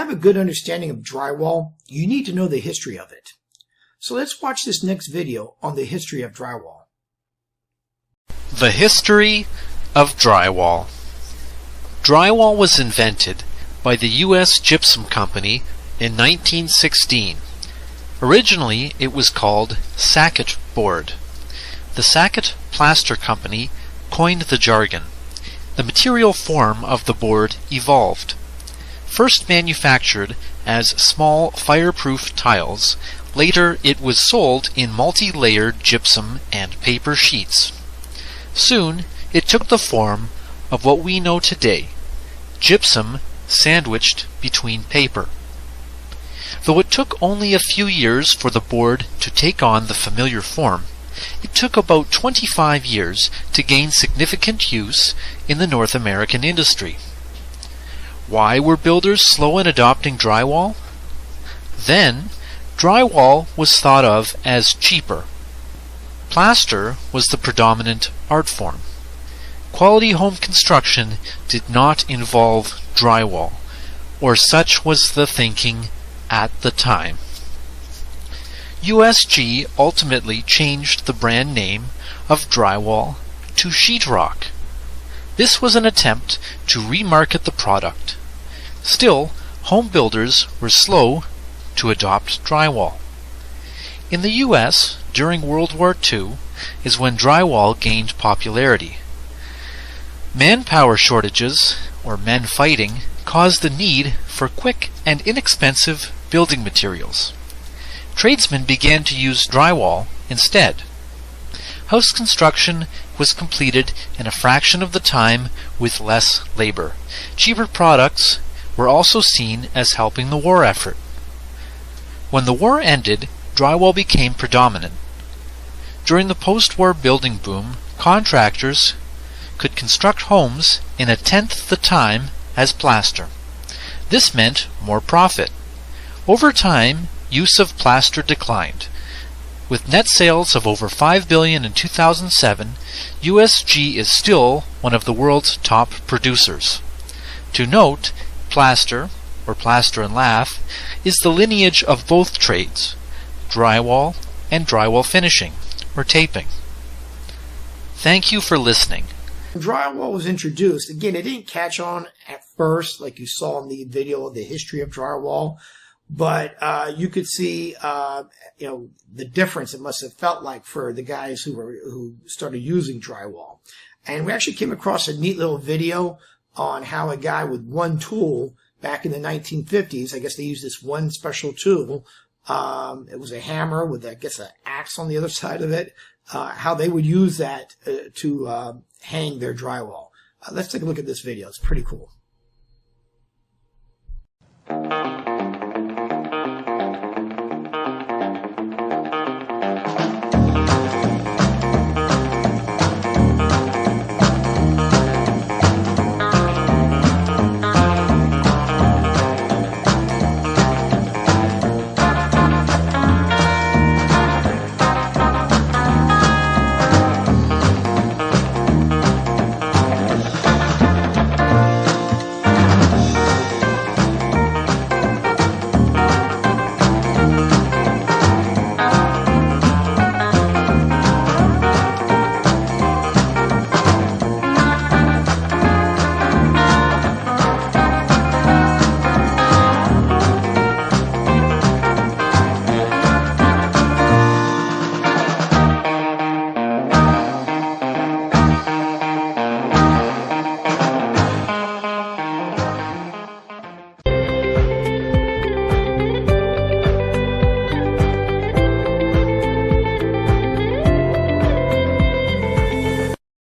have a good understanding of drywall, you need to know the history of it. So let's watch this next video on the history of drywall. The history of drywall. Drywall was invented by the U.S. Gypsum Company in 1916. Originally, it was called Sackett Board. The Sackett Plaster Company coined the jargon. The material form of the board evolved. First manufactured as small fireproof tiles, later it was sold in multi-layered gypsum and paper sheets. Soon, it took the form of what we know today, gypsum sandwiched between paper. Though it took only a few years for the board to take on the familiar form, it took about 25 years to gain significant use in the North American industry. Why were builders slow in adopting drywall? Then, drywall was thought of as cheaper. Plaster was the predominant art form. Quality home construction did not involve drywall, or such was the thinking at the time. USG ultimately changed the brand name of drywall to Sheetrock. This was an attempt to remarket the product. Still, home builders were slow to adopt drywall. In the U.S., during World War II, is when drywall gained popularity. Manpower shortages, or men fighting, caused the need for quick and inexpensive building materials. Tradesmen began to use drywall instead. House construction was completed in a fraction of the time with less labor. Cheaper products were also seen as helping the war effort. When the war ended, drywall became predominant. During the post-war building boom, contractors could construct homes in 1/10 the time as plaster. This meant more profit. Over time, use of plaster declined. With net sales of over $5 billion in 2007, USG is still one of the world's top producers. To note, plaster, or plaster and lath, is the lineage of both trades, drywall and drywall finishing, or taping. Thank you for listening. When drywall was introduced, again, it didn't catch on at first, like you saw in the video of the history of drywall. But you could see, the difference it must have felt like for the guys who started using drywall. And we actually came across a neat little video on how a guy with one tool back in the 1950s, I guess they used this one special tool. It was a hammer with, I guess, an axe on the other side of it. How they would use that to hang their drywall. Let's take a look at this video. It's pretty cool.